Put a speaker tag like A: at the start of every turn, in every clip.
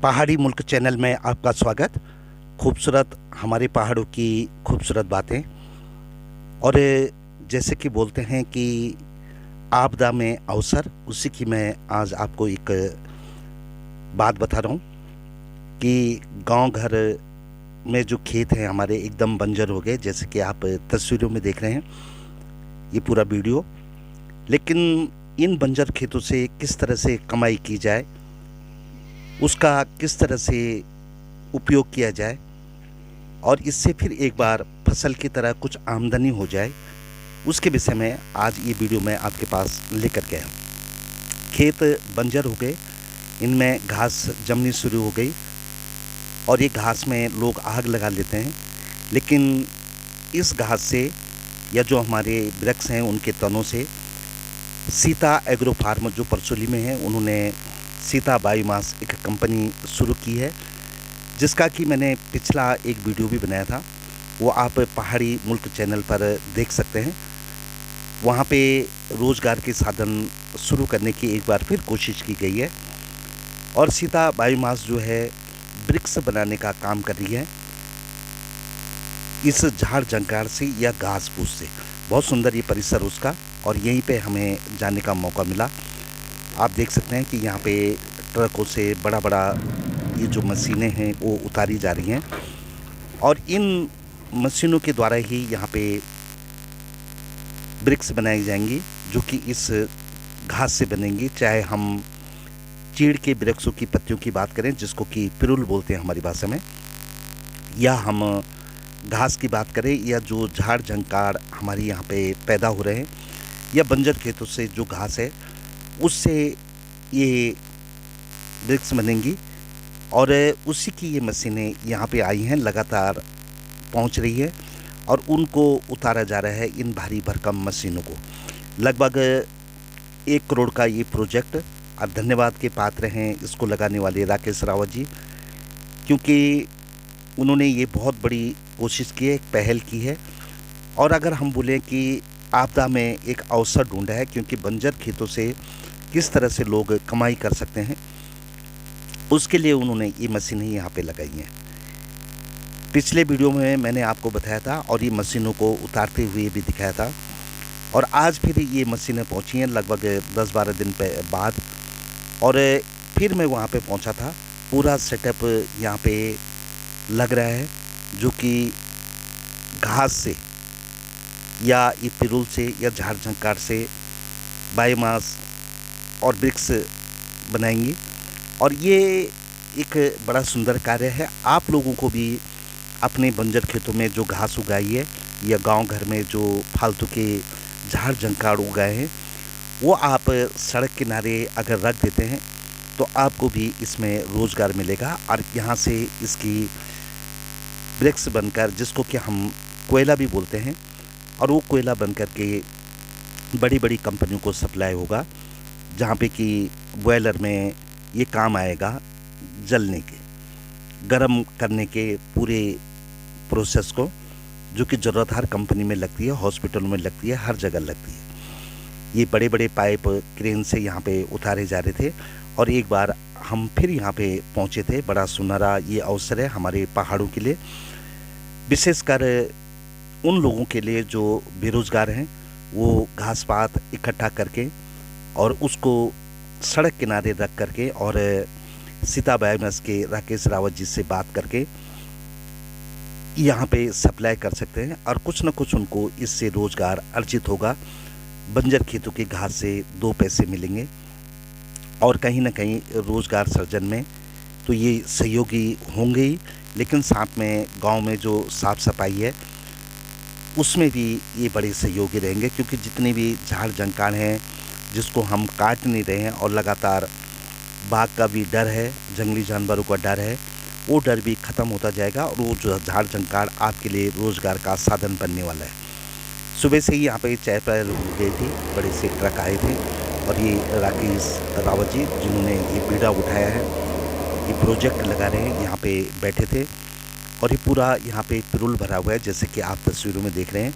A: पहाड़ी मुल्क चैनल में आपका स्वागत। खूबसूरत हमारे पहाड़ों की खूबसूरत बातें, और जैसे कि बोलते हैं कि आपदा में अवसर, उसी की मैं आज आपको एक बात बता रहा हूँ कि गांव घर में जो खेत हैं हमारे एकदम बंजर हो गए, जैसे कि आप तस्वीरों में देख रहे हैं ये पूरा वीडियो। लेकिन इन बंजर खेतों से किस तरह से कमाई की जाए, उसका किस तरह से उपयोग किया जाए और इससे फिर एक बार फसल की तरह कुछ आमदनी हो जाए, उसके विषय में आज ये वीडियो मैं आपके पास लेकर के आया हूँ। खेत बंजर हो गए, इनमें घास जमनी शुरू हो गई और ये घास में लोग आग लगा लेते हैं। लेकिन इस घास से या जो हमारे वृक्ष हैं उनके तनों से सीता एग्रो फार्म जो परसोली में है, उन्होंने सीता बायोमास एक कंपनी शुरू की है, जिसका कि मैंने पिछला एक वीडियो भी बनाया था, वो आप पहाड़ी मुल्क चैनल पर देख सकते हैं। वहाँ पे रोज़गार के साधन शुरू करने की एक बार फिर कोशिश की गई है और सीता बायोमास जो है वृक्ष बनाने का काम कर रही है इस झाड़ जंकार से या घास फूस से। बहुत सुंदर ये परिसर उसका, और यहीं पे हमें जाने का मौका मिला। आप देख सकते हैं कि यहाँ पे ट्रकों से बड़ा बड़ा ये जो मशीनें हैं वो उतारी जा रही हैं और इन मशीनों के द्वारा ही यहाँ पे ब्रिक्स बनाई जाएंगी, जो कि इस घास से बनेंगी। चाहे हम चीड़ के वृक्षों की पत्तियों की बात करें, जिसको कि पिरुल बोलते हैं हमारी भाषा में, या हम घास की बात करें, या जो झाड़ झंकार हमारे यहाँ पे पैदा हो रहे हैं, या बंजर खेतों से जो घास है उससे ये ब्रिक्स बनेंगी। और उसी की ये मशीनें यहाँ पे आई हैं, लगातार पहुँच रही है और उनको उतारा जा रहा है इन भारी भरकम मशीनों को। लगभग 1 करोड़ का ये प्रोजेक्ट, और धन्यवाद के पात्र हैं इसको लगाने वाले राकेश रावत जी, क्योंकि उन्होंने ये बहुत बड़ी कोशिश की है, एक पहल की है। और अगर हम बोलें कि आपदा में एक अवसर ढूंढा है, क्योंकि बंजर खेतों से किस तरह से लोग कमाई कर सकते हैं, उसके लिए उन्होंने ये मशीनें यहाँ पे लगाई हैं। पिछले वीडियो में मैंने आपको बताया था और ये मशीनों को उतारते हुए भी दिखाया था, और आज फिर ये मशीनें पहुँची हैं लगभग 10-12 दिन बाद। और फिर मैं वहाँ पे पहुँचा था, पूरा सेटअप यहाँ पे लग रहा है, जो कि घास से या ये पिरुल से या झाड़ झंकार से बायोमास और ब्रिक्स बनाएंगी। और ये एक बड़ा सुंदर कार्य है। आप लोगों को भी अपने बंजर खेतों में जो घास उगाई है या गांव घर में जो फालतू के झाड़ झंकार उगाए हैं, वो आप सड़क किनारे अगर रख देते हैं तो आपको भी इसमें रोज़गार मिलेगा। और यहाँ से इसकी ब्रिक्स बनकर, जिसको कि हम कोयला भी बोलते हैं, और वो कोयला बनकर के बड़ी बड़ी कंपनियों को सप्लाई होगा, जहाँ पे कि बॉयलर में ये काम आएगा, जलने के, गरम करने के पूरे प्रोसेस को, जो कि ज़रूरत हर कंपनी में लगती है, हॉस्पिटलों में लगती है, हर जगह लगती है। ये बड़े बड़े पाइप क्रेन से यहाँ पे उतारे जा रहे थे और एक बार हम फिर यहाँ पे पहुँचे थे। बड़ा सुनहरा ये अवसर है हमारे पहाड़ों के लिए, विशेषकर उन लोगों के लिए जो बेरोजगार हैं, वो घास पात इकट्ठा करके और उसको सड़क किनारे रख करके और सीता बायोमास के राकेश रावत जी से बात करके यहाँ पे सप्लाई कर सकते हैं और कुछ न कुछ उनको इससे रोजगार अर्जित होगा। बंजर खेतों के घास से 2 पैसे मिलेंगे और कहीं ना कहीं रोजगार सृजन में तो ये सहयोगी होंगे ही, लेकिन साथ में गांव में जो साफ सफाई है उसमें भी ये बड़े सहयोगी रहेंगे, क्योंकि जितने भी झाड़ जंकाड़ हैं जिसको हम काट नहीं रहे हैं और लगातार बाघ का भी डर है, जंगली जानवरों का डर है, वो डर भी ख़त्म होता जाएगा और वो जो झाड़ जंकाड़ आपके लिए रोज़गार का साधन बनने वाला है। सुबह से ही यहाँ पे चाय पर गई थी, बड़े से ट्रक आए थे और ये राकेश रावत जी जिन्होंने ये बीड़ा उठाया है, ये प्रोजेक्ट लगा रहे हैं, यहाँ पे बैठे थे और ये पूरा यहाँ पे पिरुल भरा हुआ है जैसे कि आप तस्वीरों में देख रहे हैं।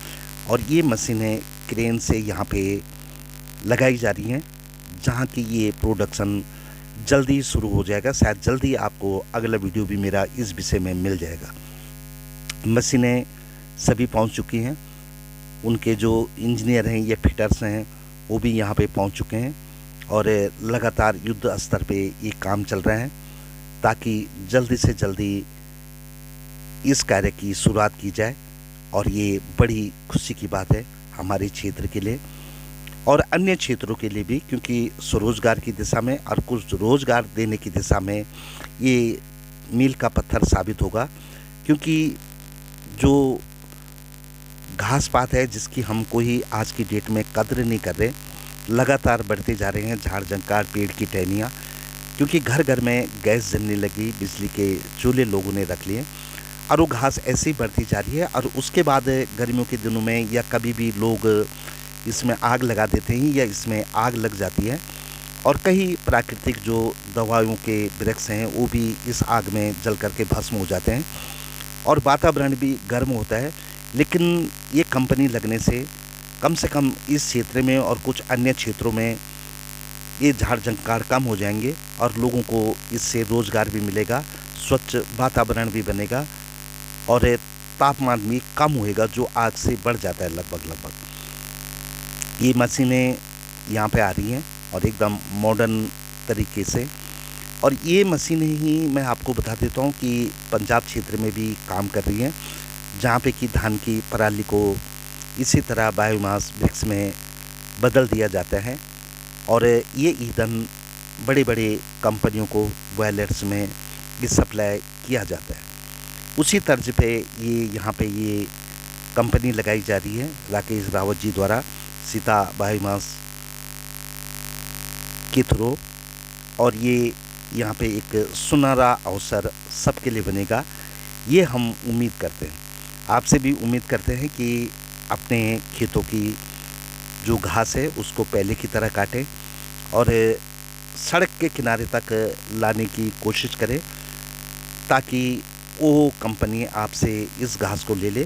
A: और ये मशीनें क्रेन से यहाँ पे लगाई जा रही हैं, जहाँ की ये प्रोडक्शन जल्दी शुरू हो जाएगा। शायद जल्दी आपको अगला वीडियो भी मेरा इस विषय में मिल जाएगा। मशीनें सभी पहुँच चुकी हैं, उनके जो इंजीनियर हैं या फिटर्स हैं वो भी यहाँ पे पहुँच चुके हैं और लगातार युद्ध स्तर पे ये काम चल रहा है ताकि जल्दी से जल्दी इस कार्य की शुरुआत की जाए। और ये बड़ी खुशी की बात है हमारे क्षेत्र के लिए और अन्य क्षेत्रों के लिए भी, क्योंकि स्वरोजगार की दिशा में और कुछ रोजगार देने की दिशा में ये मील का पत्थर साबित होगा। क्योंकि जो घास पात है जिसकी हम कोई आज की डेट में कद्र नहीं कर रहे, लगातार बढ़ते जा रहे हैं झाड़ जंकार पेड़ की टहनियाँ, क्योंकि घर घर में गैस जलने लगी, बिजली के चूल्हे लोगों ने रख लिए और वो घास ऐसे ही बढ़ती जा रही है। और उसके बाद गर्मियों के दिनों में या कभी भी लोग इसमें आग लगा देते हैं या इसमें आग लग जाती है और कई प्राकृतिक जो दवाओं के वृक्ष हैं वो भी इस आग में जल करके भस्म हो जाते हैं और वातावरण भी गर्म होता है। लेकिन ये कंपनी लगने से कम इस क्षेत्र में और कुछ अन्य क्षेत्रों में ये झाड़ जंकार कम हो जाएंगे और लोगों को इससे रोज़गार भी मिलेगा, स्वच्छ वातावरण भी बनेगा और तापमान भी कम होएगा जो आग से बढ़ जाता है लगभग। ये मशीनें यहाँ पे आ रही हैं और एकदम मॉडर्न तरीके से, और ये मशीनें ही मैं आपको बता देता हूँ कि पंजाब क्षेत्र में भी काम कर रही हैं, जहाँ पे कि धान की पराली को इसी तरह बायोमास वृक्ष में बदल दिया जाता है और ये ईंधन बड़े बड़े कंपनियों को बॉयलर्स में भी सप्लाई किया जाता है। उसी तर्ज पे ये यहाँ पे ये कंपनी लगाई जा रही है राकेश रावत जी द्वारा सीता बायोमास के थ्रू, और ये यहाँ पे एक सुनहरा अवसर सबके लिए बनेगा, ये हम उम्मीद करते हैं। आपसे भी उम्मीद करते हैं कि अपने खेतों की जो घास है उसको पहले की तरह काटें और सड़क के किनारे तक लाने की कोशिश करें ताकि वो कंपनी आपसे इस घास को ले ले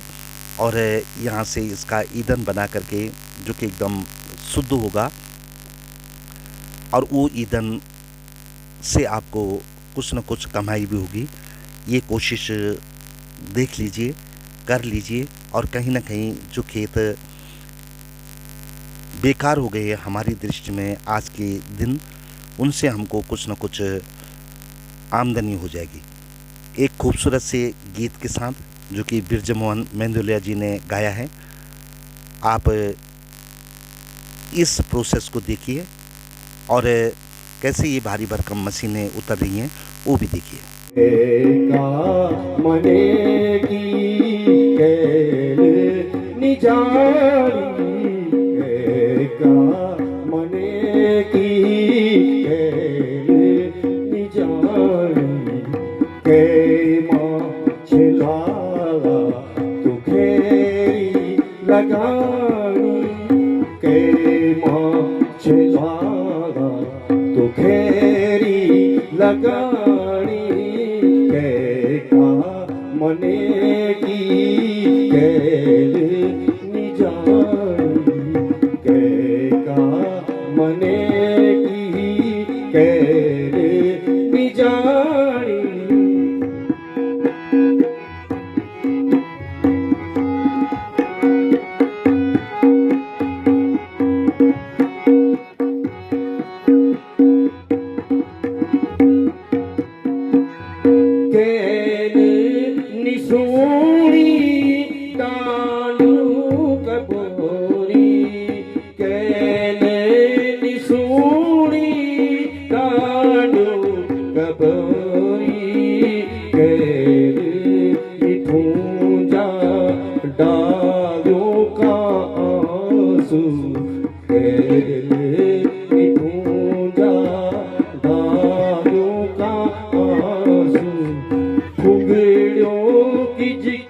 A: और यहाँ से इसका ईंधन बना करके जो कि एकदम शुद्ध होगा और वो ईंधन से आपको कुछ न कुछ कमाई भी होगी। ये कोशिश देख लीजिए, कर लीजिए और कहीं ना कहीं जो खेत बेकार हो गए हैं हमारी दृष्टि में आज के दिन, उनसे हमको कुछ न कुछ आमदनी हो जाएगी। एक खूबसूरत से गीत के साथ जो कि बिरजमोहन मेंदुलिया जी ने गाया है, आप इस प्रोसेस को देखिए और कैसे ये भारी भरकम मशीनें उतर रही हैं वो भी देखिए।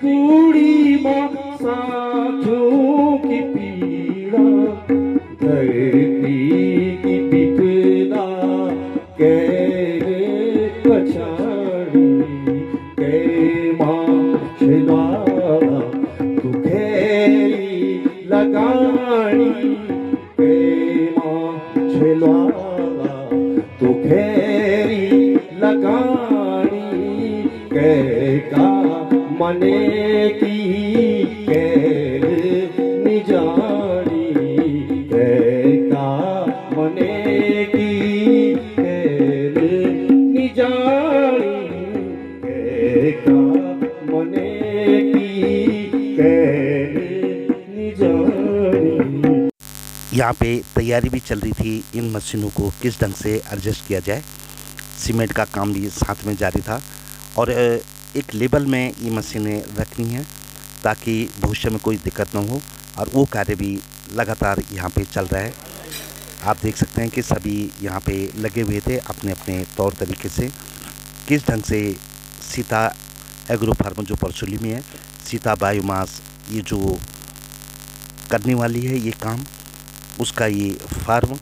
B: कूड़ी माँ साथियों की पीड़ा, धरती की विपदा कैरे पछाड़ी, कै माँ छिलवाड़ा तू घेरी लगानी, कै माँ छिलवाड़ा तू घेरी लगानी, कै का मने की कैल निजानी, कै का मने की कैल निजानी, कै का मने की कैल निजानी।
A: यहाँ पे तैयारी भी चल रही थी इन मशीनों को किस ढंग से एडजस्ट किया जाए। सीमेंट का काम भी साथ में जारी था और एक लेवल में ये मशीनें रखनी हैं ताकि भविष्य में कोई दिक्कत ना हो, और वो कार्य भी लगातार यहाँ पे चल रहा है। आप देख सकते हैं कि सभी यहाँ पे लगे हुए थे अपने अपने तौर तरीके से। किस ढंग से सीता एग्रो फार्म जो परचुली में है, सीता बायोमास ये जो करने वाली है ये काम, उसका ये फार्म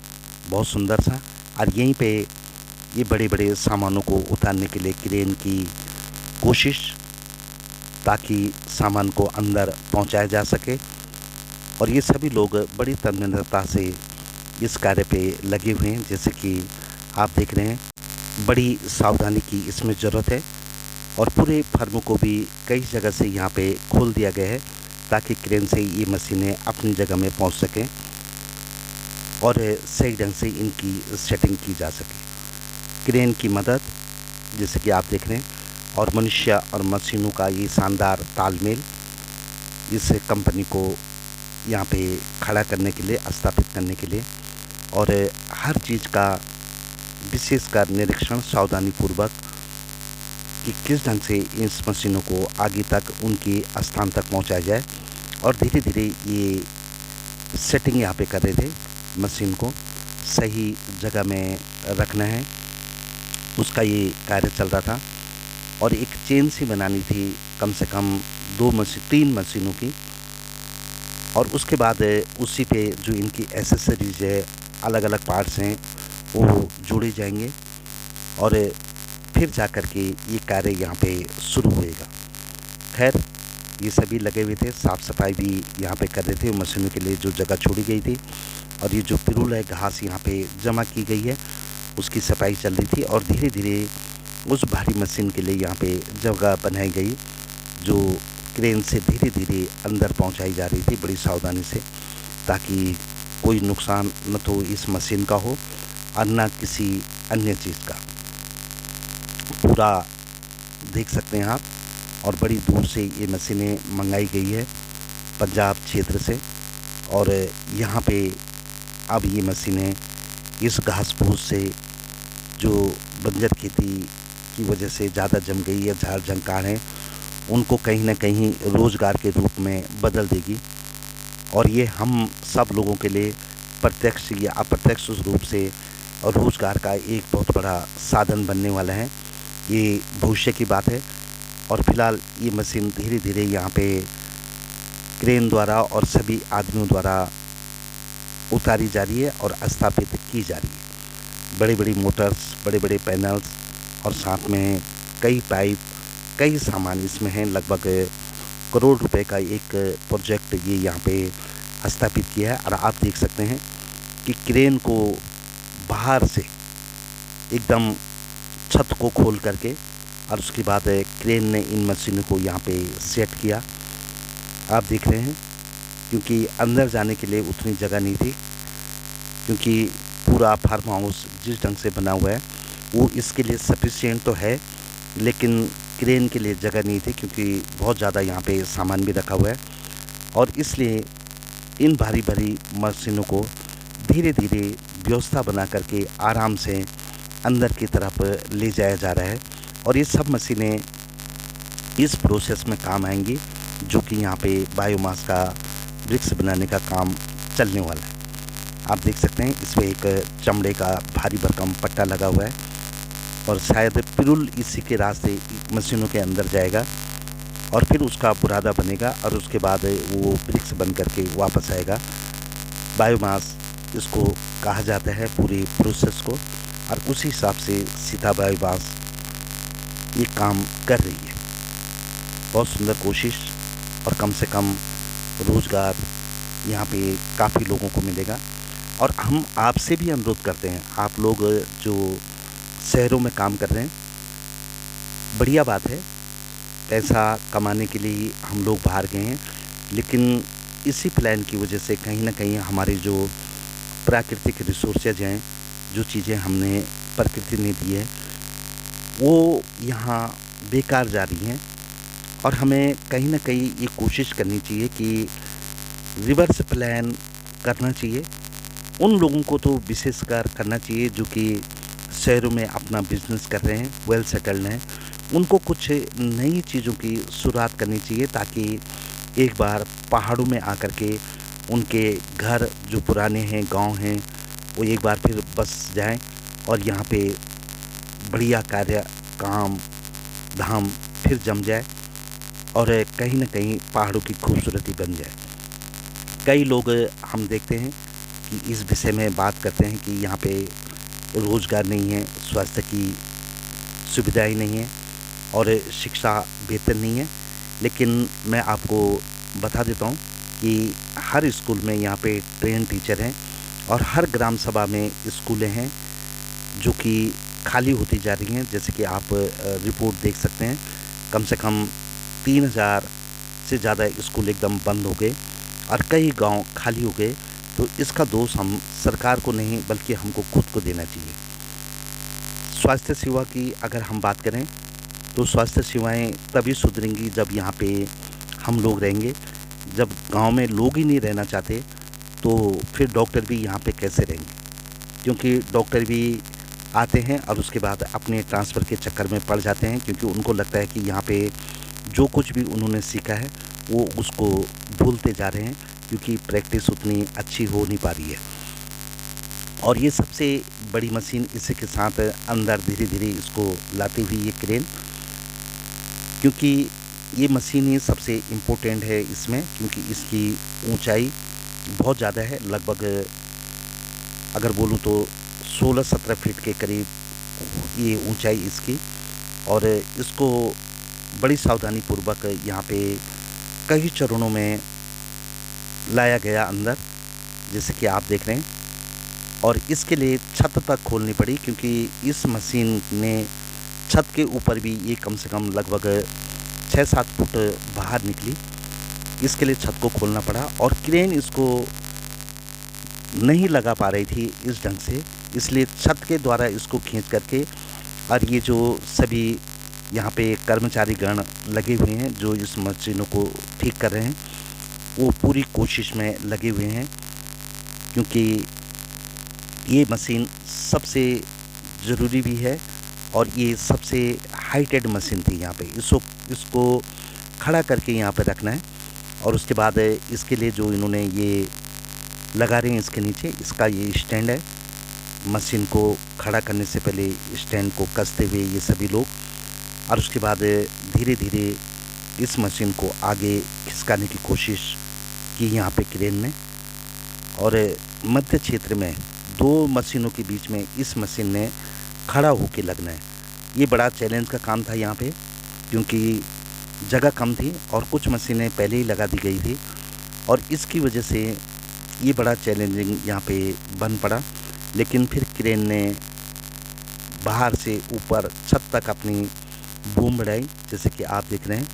A: बहुत सुंदर सा, और यहीं पे ये बड़े बड़े सामानों को उतारने के लिए क्रेन की कोशिश, ताकि सामान को अंदर पहुंचाया जा सके। और ये सभी लोग बड़ी तन्मयता से इस कार्य पे लगे हुए हैं। जैसे कि आप देख रहे हैं, बड़ी सावधानी की इसमें ज़रूरत है, और पूरे फर्म को भी कई जगह से यहाँ पे खोल दिया गया है ताकि क्रेन से ये मशीनें अपनी जगह में पहुँच सकें और सही ढंग से इनकी सेटिंग की जा सके। क्रेन की मदद, जैसे कि आप देख रहे हैं, और मनुष्य और मशीनों का ये शानदार तालमेल इस कंपनी को यहाँ पे खड़ा करने के लिए, स्थापित करने के लिए, और हर चीज़ का विशेषकर निरीक्षण सावधानीपूर्वक कि किस ढंग से इस मशीनों को आगे तक उनके स्थान तक पहुँचाया जाए। और धीरे धीरे ये सेटिंग यहाँ पे कर रहे थे, मशीन को सही जगह में रखना है, उसका ये कार्य चल रहा था। और एक चेन सी बनानी थी कम से कम 3 मशीनों की, और उसके बाद उसी पे जो इनकी एसेसरीज है, अलग अलग पार्ट्स हैं, वो जोड़े जाएंगे और फिर जा कर के ये कार्य यहाँ पे शुरू होएगा। खैर, ये सभी लगे हुए थे, साफ़ सफाई भी यहाँ पे कर रहे थे मशीनों के लिए जो जगह छोड़ी गई थी, और ये जो पिरूल है, घास यहाँ पे जमा की गई है, उसकी सफाई चल रही थी। और धीरे धीरे उस भारी मशीन के लिए यहाँ पे जगह बनाई गई जो क्रेन से धीरे धीरे अंदर पहुँचाई जा रही थी बड़ी सावधानी से, ताकि कोई नुकसान न तो इस मशीन का हो और न किसी अन्य चीज़ का। पूरा देख सकते हैं आप, और बड़ी दूर से ये मशीनें मंगाई गई है पंजाब क्षेत्र से, और यहाँ पे अब ये मशीनें इस घास फूस से जो बंजर खेती की वजह से ज़्यादा जम गई है, झाड़ झंकार हैं, उनको कहीं ना कहीं रोज़गार के रूप में बदल देगी। और ये हम सब लोगों के लिए प्रत्यक्ष या अप्रत्यक्ष रूप से रोज़गार का एक बहुत बड़ा साधन बनने वाला है। ये भविष्य की बात है। और फिलहाल ये मशीन धीरे धीरे यहाँ पे क्रेन द्वारा और सभी आदमियों द्वारा उतारी जा रही है और स्थापित की जा रही है। बड़ी बड़ी मोटर्स, बड़े बड़े पैनल्स, और साथ में कई पाइप, कई सामान इसमें हैं। लगभग करोड़ रुपए का एक प्रोजेक्ट ये यहाँ पे स्थापित किया है। और आप देख सकते हैं कि क्रेन को बाहर से एकदम छत को खोल करके, और उसके बाद क्रेन ने इन मशीनों को यहाँ पे सेट किया। आप देख रहे हैं, क्योंकि अंदर जाने के लिए उतनी जगह नहीं थी, क्योंकि पूरा फार्म हाउस जिस ढंग से बना हुआ है वो इसके लिए सफिशिएंट तो है, लेकिन क्रेन के लिए जगह नहीं थी, क्योंकि बहुत ज़्यादा यहाँ पे सामान भी रखा हुआ है। और इसलिए इन भारी भारी मशीनों को धीरे धीरे व्यवस्था बना करके आराम से अंदर की तरफ ले जाया जा रहा है। और ये सब मशीनें इस प्रोसेस में काम आएंगी, जो कि यहाँ पे बायोमास का वृक्ष बनाने का काम चलने वाला है। आप देख सकते हैं, इसमें एक चमड़े का भारी भरकम पट्टा लगा हुआ है, और शायद पिरूल इसी के रास्ते मशीनों के अंदर जाएगा। और फिर उसका बुरादा बनेगा और उसके बाद वो ब्रिक्स बन करके वापस आएगा। बायोमास इसको कहा जाता है पूरे प्रोसेस को, और उसी हिसाब से सीता बायोमास ये काम कर रही है। बहुत सुंदर कोशिश, और कम से कम रोज़गार यहाँ पे काफ़ी लोगों को मिलेगा। और हम आपसे भी अनुरोध करते हैं, आप लोग जो शहरों में काम कर रहे हैं, बढ़िया बात है, पैसा कमाने के लिए हम लोग बाहर गए हैं, लेकिन इसी प्लान की वजह से कहीं ना कहीं हमारे जो प्राकृतिक रिसोर्सेज हैं, जो चीज़ें हमने प्रकृति ने दी है, वो यहाँ बेकार जा रही हैं। और हमें कहीं ना कहीं ये कोशिश करनी चाहिए कि रिवर्स प्लान करना चाहिए। उन लोगों को तो विशेषकर करना चाहिए जो कि शहरों में अपना बिजनेस कर रहे हैं, वेल सेटल्ड हैं। उनको कुछ नई चीज़ों की शुरुआत करनी चाहिए, ताकि एक बार पहाड़ों में आकर के उनके घर जो पुराने हैं, गांव हैं, वो एक बार फिर बस जाएं और यहाँ पे बढ़िया कार्य काम धाम फिर जम जाए, और कहीं ना कहीं पहाड़ों की खूबसूरती बन जाए। कई लोग हम देखते हैं कि इस विषय में बात करते हैं कि यहाँ पे रोज़गार नहीं है, स्वास्थ्य की सुविधाएं नहीं है और शिक्षा बेहतर नहीं है। लेकिन मैं आपको बता देता हूँ कि हर स्कूल में यहाँ पे ट्रेन टीचर हैं, और हर ग्राम सभा में स्कूलें हैं जो कि खाली होती जा रही हैं। जैसे कि आप रिपोर्ट देख सकते हैं, कम से कम 3000 से ज़्यादा स्कूल एकदम बंद हो गए और कई गांव खाली हो गए। तो इसका दोष हम सरकार को नहीं बल्कि हमको खुद को देना चाहिए। स्वास्थ्य सेवा की अगर हम बात करें तो स्वास्थ्य सेवाएं तभी सुधरेंगी जब यहाँ पे हम लोग रहेंगे। जब गांव में लोग ही नहीं रहना चाहते तो फिर डॉक्टर भी यहाँ पे कैसे रहेंगे, क्योंकि डॉक्टर भी आते हैं और उसके बाद अपने ट्रांसफ़र के चक्कर में पड़ जाते हैं, क्योंकि उनको लगता है कि यहाँ पे जो कुछ भी उन्होंने सीखा है वो उसको भूलते जा रहे हैं, क्योंकि प्रैक्टिस उतनी अच्छी हो नहीं पा रही है। और ये सबसे बड़ी मशीन इसी के साथ अंदर धीरे धीरे इसको लाती हुई ये क्रेन, क्योंकि ये मशीन ही सबसे इम्पोर्टेंट है इसमें, क्योंकि इसकी ऊंचाई बहुत ज़्यादा है। लगभग अगर बोलूँ तो 16-17 फीट के करीब ये ऊंचाई इसकी, और इसको बड़ी सावधानी पूर्वक यहाँ पे कई चरणों में लाया गया अंदर, जैसे कि आप देख रहे हैं। और इसके लिए छत तक खोलनी पड़ी, क्योंकि इस मशीन ने छत के ऊपर भी ये कम से कम लगभग 6-7 फुट बाहर निकली। इसके लिए छत को खोलना पड़ा, और क्रेन इसको नहीं लगा पा रही थी इस ढंग से, इसलिए छत के द्वारा इसको खींच करके, और ये जो सभी यहाँ पे कर्मचारी गण लगे हुए हैं जो इस मशीनों को ठीक कर रहे हैं, वो पूरी कोशिश में लगे हुए हैं, क्योंकि ये मशीन सबसे ज़रूरी भी है और ये सबसे हाईटेड मशीन थी। यहाँ पे इसको खड़ा करके यहाँ पे रखना है, और उसके बाद इसके लिए जो इन्होंने ये लगा रहे हैं इसके नीचे, इसका ये स्टैंड है। मशीन को खड़ा करने से पहले स्टैंड को कसते हुए ये सभी लोग, और उसके बाद धीरे धीरे इस मशीन को आगे खिसकाने की कोशिश की यहाँ पे क्रेन ने। और मध्य क्षेत्र में 2 मशीनों के बीच में इस मशीन ने खड़ा होके लगना है। ये बड़ा चैलेंज का काम था यहाँ पे, क्योंकि जगह कम थी और कुछ मशीनें पहले ही लगा दी गई थी, और इसकी वजह से ये बड़ा चैलेंजिंग यहाँ पे बन पड़ा। लेकिन फिर क्रेन ने बाहर से ऊपर छत तक अपनी बूम बढ़ाई, जैसे कि आप देख रहे हैं,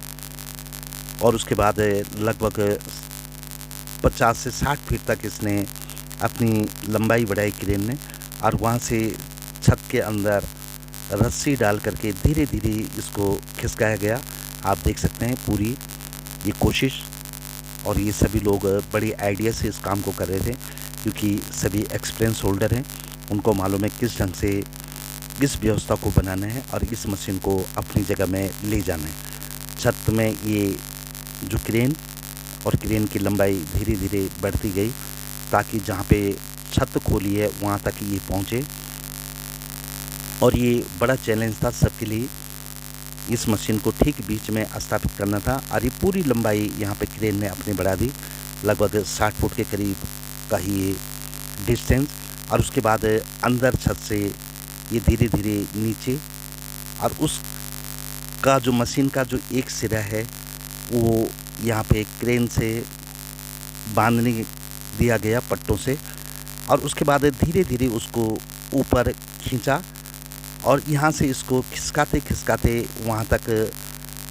A: और उसके बाद लगभग 50 से 60 फीट तक इसने अपनी लंबाई बढ़ाई क्रेन ने, और वहाँ से छत के अंदर रस्सी डाल करके धीरे धीरे इसको खिसकाया गया। आप देख सकते हैं पूरी ये कोशिश, और ये सभी लोग बड़ी आइडिया से इस काम को कर रहे थे, क्योंकि सभी एक्सपीरियंस होल्डर हैं, उनको मालूम है किस ढंग से इस व्यवस्था को बनाना है और इस मशीन को अपनी जगह में ले जाना है। छत में ये जो क्रेन और क्रेन की लंबाई धीरे धीरे बढ़ती गई, ताकि जहाँ पे छत खोली है वहाँ तक ये पहुँचे। और ये बड़ा चैलेंज था सबके लिए, इस मशीन को ठीक बीच में स्थापित करना था और ये पूरी लंबाई यहाँ पे क्रेन ने अपनी बढ़ा दी, लगभग 60 फुट के करीब का ही ये डिस्टेंस। और उसके बाद अंदर छत से ये धीरे धीरे नीचे, और उसका जो मशीन का जो एक सिरा है वो यहाँ पे खींच से बांधने दिया गया पट्टों से, और उसके बाद धीरे धीरे उसको ऊपर खींचा और यहाँ से इसको खिसकाते खिसकाते वहाँ तक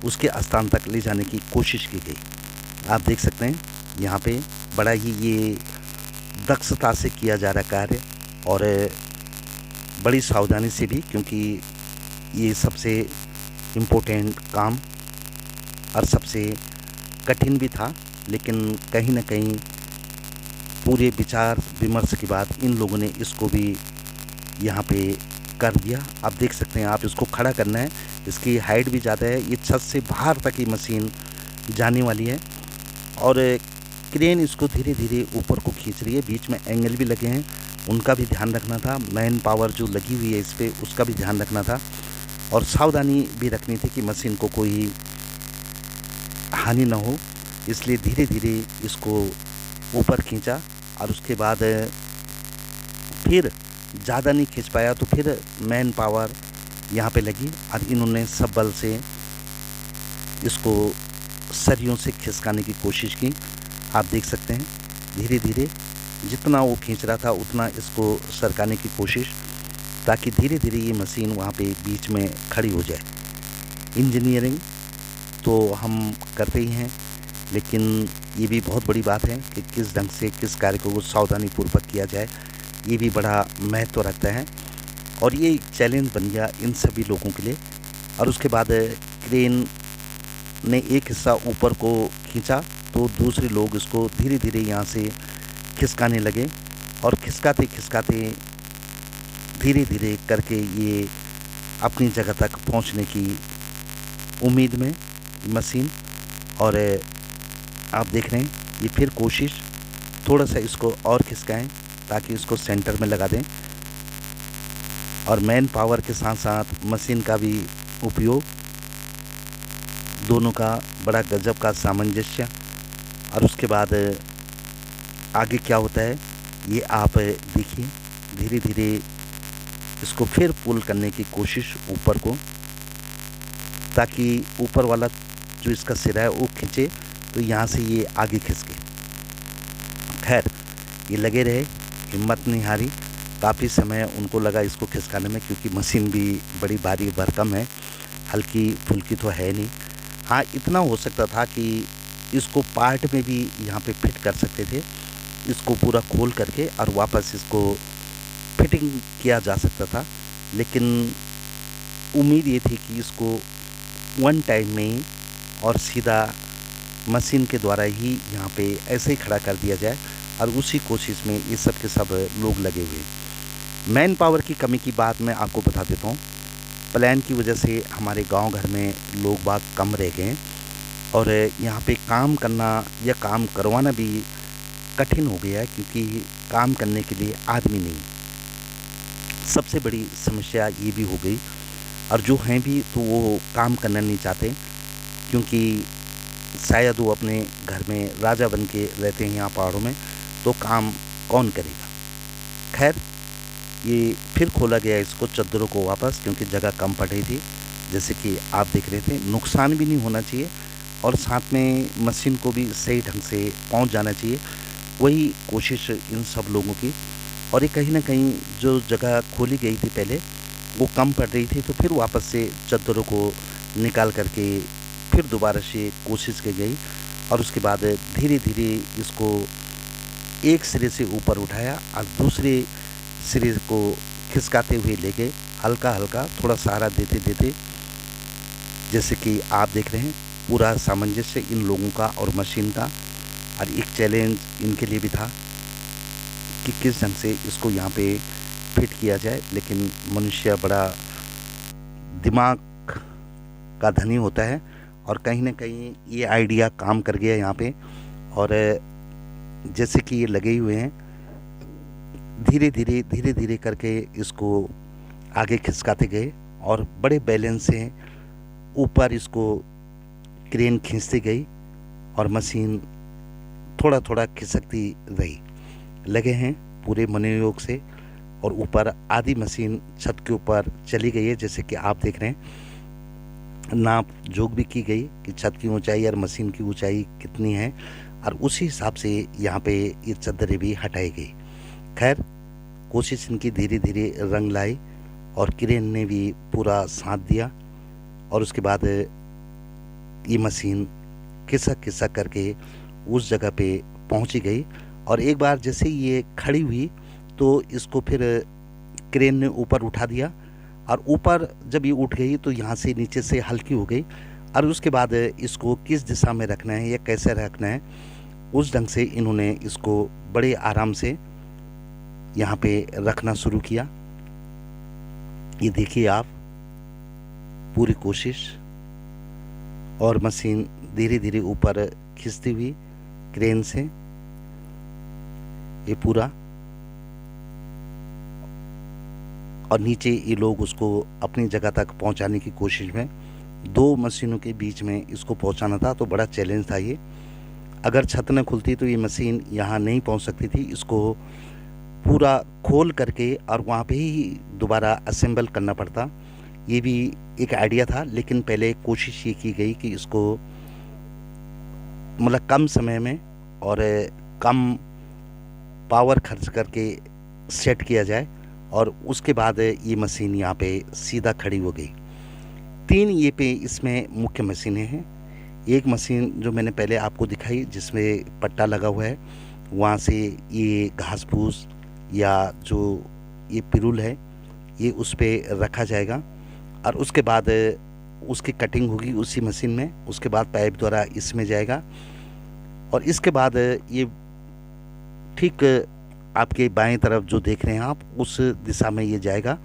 A: उसके स्थान तक ले जाने की कोशिश की गई। आप देख सकते हैं यहाँ पे बड़ा ही ये दक्षता से किया जा रहा कार्य और बड़ी सावधानी से भी, क्योंकि ये सबसे इम्पोर्टेंट काम और सबसे कठिन भी था। लेकिन कहीं ना कहीं पूरे विचार विमर्श के बाद इन लोगों ने इसको भी यहाँ पे कर दिया। आप देख सकते हैं, आप इसको खड़ा करना है, इसकी हाइट भी ज़्यादा है, ये छत से बाहर तक ये मशीन जाने वाली है और क्रेन इसको धीरे धीरे ऊपर को खींच रही है। बीच में एंगल भी लगे हैं, उनका भी ध्यान रखना था, मैन पावर जो लगी हुई है इस पर उसका भी ध्यान रखना था और सावधानी भी रखनी थी कि मशीन को कोई हानि ना हो। इसलिए धीरे धीरे इसको ऊपर खींचा और उसके बाद फिर ज़्यादा नहीं खींच पाया तो फिर मैन पावर यहाँ पे लगी और इन्होंने सब बल से इसको सरियों से खिसकाने की कोशिश की। आप देख सकते हैं धीरे धीरे जितना वो खींच रहा था उतना इसको सरकाने की कोशिश, ताकि धीरे धीरे ये मशीन वहाँ पे बीच में खड़ी हो जाए। इंजीनियरिंग तो हम करते ही हैं, लेकिन ये भी बहुत बड़ी बात है कि किस ढंग से किस कार्य को सावधानीपूर्वक किया जाए, ये भी बड़ा महत्व रखता है और ये चैलेंज बन गया इन सभी लोगों के लिए। और उसके बाद क्रेन ने एक हिस्सा ऊपर को खींचा तो दूसरे लोग इसको धीरे धीरे यहाँ से खिसकाने लगे और खिसकाते खिसकाते धीरे धीरे करके ये अपनी जगह तक पहुँचने की उम्मीद में मशीन। और आप देख रहे हैं ये फिर कोशिश, थोड़ा सा इसको और खिसकाएं ताकि इसको सेंटर में लगा दें और मैन पावर के साथ साथ मशीन का भी उपयोग, दोनों का बड़ा गजब का सामंजस्य। और उसके बाद आगे क्या होता है ये आप देखिए, धीरे धीरे इसको फिर पुल करने की कोशिश ऊपर को, ताकि ऊपर वाला जो इसका सिरा है वो खींचे तो यहाँ से ये आगे खिसके। खैर ये लगे रहे, हिम्मत नहीं हारी, काफ़ी समय उनको लगा इसको खिसकाने में, क्योंकि मशीन भी बड़ी भारी भरकम है, हल्की फुल्की तो है नहीं। हाँ इतना हो सकता था कि इसको पार्ट में भी यहाँ पे फिट कर सकते थे, इसको पूरा खोल करके और वापस इसको फिटिंग किया जा सकता था, लेकिन उम्मीद ये थी कि इसको वन टाइम में ही और सीधा मशीन के द्वारा ही यहाँ पे ऐसे ही खड़ा कर दिया जाए और उसी कोशिश में ये सब के सब लोग लगे हुए। मैन पावर की कमी की बात मैं आपको बता देता हूँ। प्लान की वजह से हमारे गांव घर में लोग बाग कम रह गए और यहाँ पे काम करना या काम करवाना भी कठिन हो गया है, क्योंकि काम करने के लिए आदमी नहीं। सबसे बड़ी समस्या ये भी हो गई, और जो हैं भी तो वो काम करना नहीं चाहते, क्योंकि शायद वो अपने घर में राजा बन के रहते हैं यहाँ पहाड़ों में, तो काम कौन करेगा। खैर ये फिर खोला गया इसको चद्दरों को वापस, क्योंकि जगह कम पड़ रही थी, जैसे कि आप देख रहे थे। नुकसान भी नहीं होना चाहिए और साथ में मशीन को भी सही ढंग से पहुंच जाना चाहिए, वही कोशिश इन सब लोगों की। और ये कहीं ना कहीं जो जगह खोली गई थी पहले वो कम पड़ रही थी, तो फिर वापस से चद्दरों को निकाल करके फिर दोबारा से कोशिश की गई और उसके बाद धीरे धीरे इसको एक सिरे से ऊपर उठाया और दूसरे सिरे को खिसकाते हुए ले गए, हल्का हल्का थोड़ा सहारा देते देते। जैसे कि आप देख रहे हैं पूरा सामंजस्य इन लोगों का और मशीन का, और एक चैलेंज इनके लिए भी था कि किस ढंग से इसको यहाँ पे फिट किया जाए। लेकिन मनुष्य बड़ा दिमाग का धनी होता है और कहीं ना कहीं ये आइडिया काम कर गया यहाँ पे। और जैसे कि ये लगे हुए हैं, धीरे धीरे करके इसको आगे खिसकाते गए और बड़े बैलेंस से ऊपर इसको क्रेन खींचती गई और मशीन थोड़ा थोड़ा खिसकती रही। लगे हैं पूरे मनोयोग से और ऊपर आधी मशीन छत के ऊपर चली गई है, जैसे कि आप देख रहे हैं। नाप जोग भी की गई कि छत की ऊंचाई और मशीन की ऊंचाई कितनी है, और उसी हिसाब से यहाँ पे ये चद्दरें भी हटाई गई। खैर, कोशिश इनकी धीरे धीरे रंग लाई और क्रेन ने भी पूरा साथ दिया, और उसके बाद ये मशीन खिसक खिसक करके उस जगह पे पहुंची गई। और एक बार जैसे ये खड़ी हुई तो इसको फिर क्रेन ने ऊपर उठा दिया, और ऊपर जब ये उठ गई तो यहाँ से नीचे से हल्की हो गई, और उसके बाद इसको किस दिशा में रखना है या कैसे रखना है उस ढंग से इन्होंने इसको बड़े आराम से यहाँ पे रखना शुरू किया। ये देखिए आप, पूरी कोशिश, और मशीन धीरे धीरे ऊपर खींचती हुई क्रेन से ये पूरा, और नीचे ये लोग उसको अपनी जगह तक पहुंचाने की कोशिश में, 2 मशीनों के बीच में इसको पहुंचाना था, तो बड़ा चैलेंज था ये। अगर छत न खुलती तो ये मशीन यहाँ नहीं पहुंच सकती थी। इसको पूरा खोल करके और वहाँ पे ही दोबारा असेंबल करना पड़ता। ये भी एक आइडिया था, लेकिन पहले कोशिश ये की गई कि इसको मतलब कम समय में और कम पावर खर्च करके सेट किया जाए, और उसके बाद ये मशीन यहाँ पे सीधा खड़ी हो गई। 3 ये पे इसमें मुख्य मशीनें हैं। एक मशीन जो मैंने पहले आपको दिखाई जिसमें पट्टा लगा हुआ है, वहाँ से ये घास फूस या जो ये पिरूल है ये उस पर रखा जाएगा, और उसके बाद उसकी कटिंग होगी उसी मशीन में। उसके बाद पाइप द्वारा इसमें जाएगा, और इसके बाद ये ठीक आपके बाएं तरफ जो देख रहे हैं आप, उस दिशा में ये जाएगा,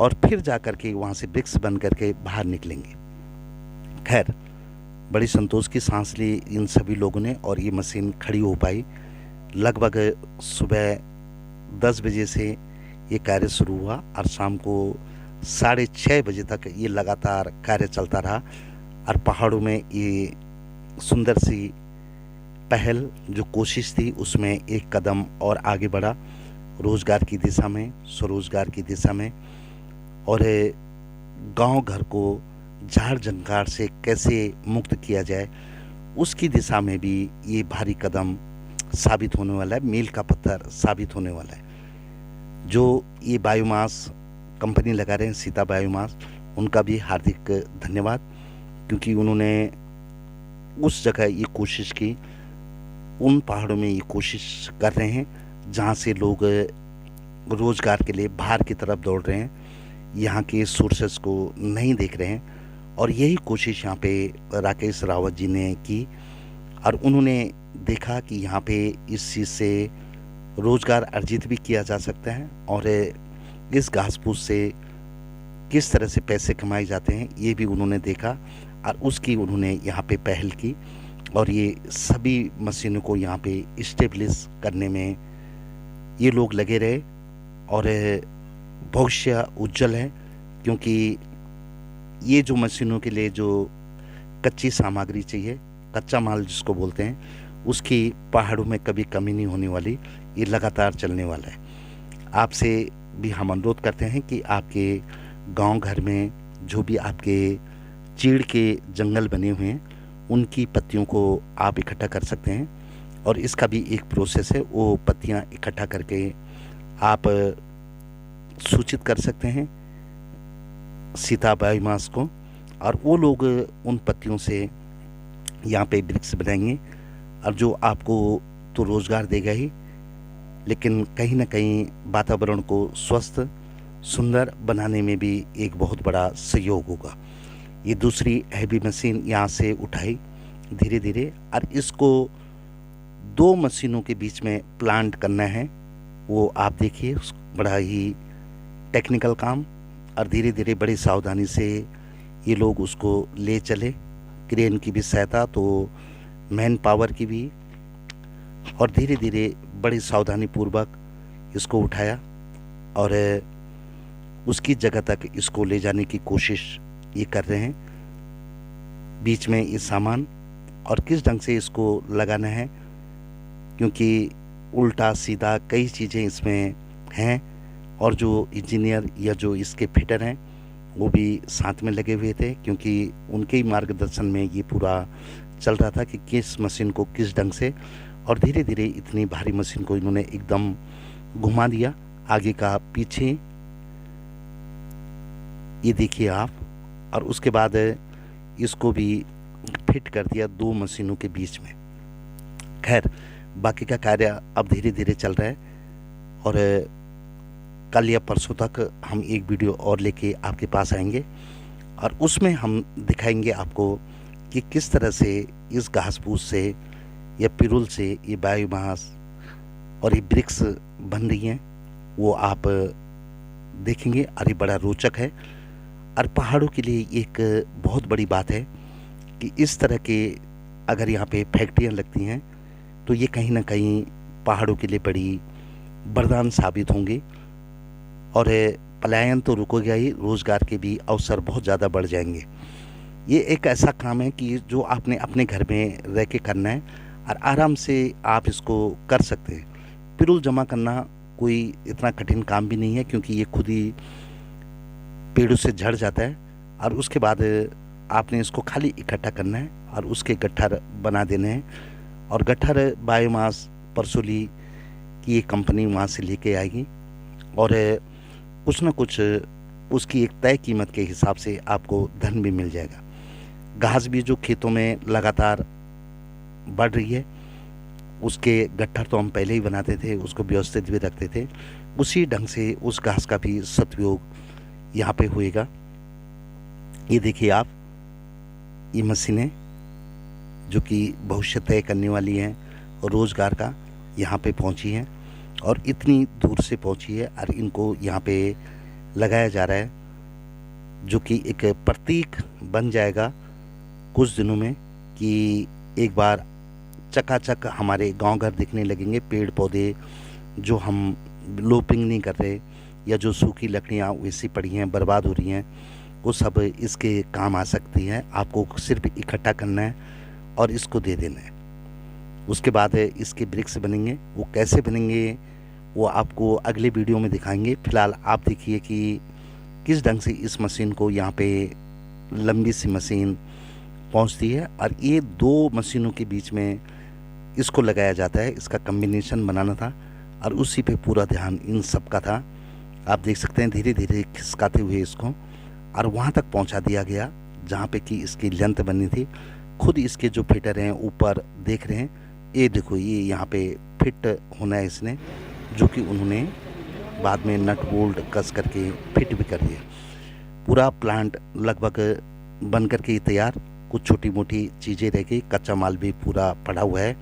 A: और फिर जा कर के वहाँ से ब्रिक्स बन करके बाहर निकलेंगे। खैर, बड़ी संतोष की सांस ली इन सभी लोगों ने, और ये मशीन खड़ी हो पाई। लगभग सुबह 10 बजे से ये कार्य शुरू हुआ, और शाम को 6:30 बजे तक ये लगातार कार्य चलता रहा। और पहाड़ों में ये सुंदर सी पहल जो कोशिश थी उसमें एक कदम और आगे बढ़ा, रोजगार की दिशा में, स्वरोजगार की दिशा में, और गांव घर को झाड़ झंकार से कैसे मुक्त किया जाए उसकी दिशा में भी ये भारी कदम साबित होने वाला है, मील का पत्थर साबित होने वाला है। जो ये बायोमास कंपनी लगा रहे हैं, सीता बायोमास, उनका भी हार्दिक धन्यवाद, क्योंकि उन्होंने उस जगह ये कोशिश की, उन पहाड़ों में ये कोशिश कर रहे हैं जहाँ से लोग रोजगार के लिए बाहर की तरफ दौड़ रहे हैं, यहाँ के सोर्सेस को नहीं देख रहे हैं। और यही कोशिश यहाँ पे राकेश रावत जी ने की, और उन्होंने देखा कि यहाँ पे इस चीज़ से रोजगार अर्जित भी किया जा सकता है, और इस घास फूस से किस तरह से पैसे कमाए जाते हैं ये भी उन्होंने देखा, और उसकी उन्होंने यहाँ पे पहल की, और ये सभी मशीनों को यहाँ पे इस्टेब्लिश करने में ये लोग लगे रहे। और भविष्य उज्जवल है, क्योंकि ये जो मशीनों के लिए जो कच्ची सामग्री चाहिए, कच्चा माल जिसको बोलते हैं, उसकी पहाड़ों में कभी कमी नहीं होने वाली, ये लगातार चलने वाला है। आपसे भी हम अनुरोध करते हैं कि आपके गांव घर में जो भी आपके चीड़ के जंगल बने हुए हैं उनकी पत्तियों को आप इकट्ठा कर सकते हैं, और इसका भी एक प्रोसेस है। वो पत्तियां इकट्ठा करके आप सूचित कर सकते हैं सीता बायोमास को, और वो लोग उन पत्तियों से यहाँ पे वृक्ष बनाएंगे, और जो आपको तो रोज़गार देगा ही, लेकिन कहीं ना कहीं वातावरण को स्वस्थ सुंदर बनाने में भी एक बहुत बड़ा सहयोग होगा। ये दूसरी हैवी मशीन यहाँ से उठाई धीरे धीरे, और इसको 2 मशीनों के बीच में प्लांट करना है। वो आप देखिए, बड़ा ही टेक्निकल काम, और धीरे धीरे बड़ी सावधानी से ये लोग उसको ले चले, क्रेन की भी सहायता तो मैन पावर की भी, और धीरे धीरे बड़ी सावधानी पूर्वक इसको उठाया और उसकी जगह तक इसको ले जाने की कोशिश ये कर रहे हैं। बीच में ये सामान और किस ढंग से इसको लगाना है, क्योंकि उल्टा सीधा कई चीज़ें इसमें हैं और जो इंजीनियर या जो इसके फिटर हैं वो भी साथ में लगे हुए थे, क्योंकि उनके ही मार्गदर्शन में ये पूरा चल रहा था कि किस मशीन को किस ढंग से, और धीरे धीरे इतनी भारी मशीन को इन्होंने एकदम घुमा दिया आगे का पीछे, ये देखिए आप। और उसके बाद इसको भी फिट कर दिया दो मशीनों के बीच में। खैर बाकी का कार्य अब धीरे धीरे चल रहा है और कल या परसों तक हम एक वीडियो और लेके आपके पास आएंगे और उसमें हम दिखाएंगे आपको कि किस तरह से इस घास फूस से या पिरुल से ये बायोमास और ये ब्रिक्स बन रही हैं, वो आप देखेंगे। और ये बड़ा रोचक है और पहाड़ों के लिए एक बहुत बड़ी बात है कि इस तरह के अगर यहाँ पे फैक्ट्रियाँ लगती हैं तो ये कहीं ना कहीं पहाड़ों के लिए बड़ी वरदान साबित होंगे और पलायन तो रुकेगा ही, रोज़गार के भी अवसर बहुत ज़्यादा बढ़ जाएंगे। ये एक ऐसा काम है कि जो आपने अपने घर में रह के करना है और आराम से आप इसको कर सकते हैं। पिरुल जमा करना कोई इतना कठिन काम भी नहीं है, क्योंकि ये खुद ही पेड़ों से झड़ जाता है और उसके बाद आपने इसको खाली इकट्ठा करना है और उसके गट्ठर बना देने हैं। और गट्ठर बायोमास परसोली की एक कंपनी वहाँ से लेके आएगी और कुछ ना कुछ उसकी एक तय कीमत के हिसाब से आपको धन भी मिल जाएगा। घास भी जो खेतों में लगातार बढ़ रही है, उसके गट्ठर तो हम पहले ही बनाते थे, उसको व्यवस्थित भी रखते थे, उसी ढंग से उस घास का भी सदुपयोग यहाँ पे होएगा। ये देखिए आप, ये मशीनें जो कि भविष्य तय करने वाली हैं और रोज़गार का यहाँ पे पहुँची हैं और इतनी दूर से पहुँची है और इनको यहाँ पे लगाया जा रहा है, जो कि एक प्रतीक बन जाएगा कुछ दिनों में कि एक बार चकाचक हमारे गांव घर दिखने लगेंगे। पेड़ पौधे जो हम लोपिंग नहीं कर रहे या जो सूखी लकड़ियाँ वैसी पड़ी हैं, बर्बाद हो रही हैं, वो सब इसके काम आ सकती हैं। आपको सिर्फ इकट्ठा करना है और इसको दे देना है। उसके बाद इसके ब्रिक्स बनेंगे, वो कैसे बनेंगे वो आपको अगले वीडियो में दिखाएंगे। फिलहाल आप देखिए कि किस ढंग से इस मशीन को यहाँ पे लंबी सी मशीन पहुँचती है और ये दो मशीनों के बीच में इसको लगाया जाता है। इसका कम्बिनेशन बनाना था और उसी पे पूरा ध्यान इन सब का था। आप देख सकते हैं धीरे धीरे खिसकाते हुए इसको और वहाँ तक पहुँचा दिया गया जहाँ पे कि इसकी लेंथ बननी थी। खुद इसके जो फिटर हैं ऊपर देख रहे हैं, ये देखो ये यहाँ पे फिट होना है इसने, जो कि उन्होंने बाद में नट बोल्ट कस करके फिट भी कर दिया। पूरा प्लांट लगभग बन करके तैयार, कुछ छोटी मोटी चीज़ें रह गई, कच्चा माल भी पूरा पड़ा हुआ है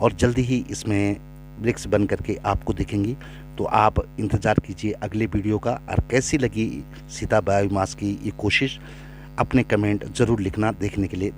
A: और जल्दी ही इसमें ब्रिक्स बन करके आपको दिखेंगी। तो आप इंतज़ार कीजिए अगले वीडियो का। और कैसी लगी सीता बायोमास की ये कोशिश, अपने कमेंट ज़रूर लिखना। देखने के लिए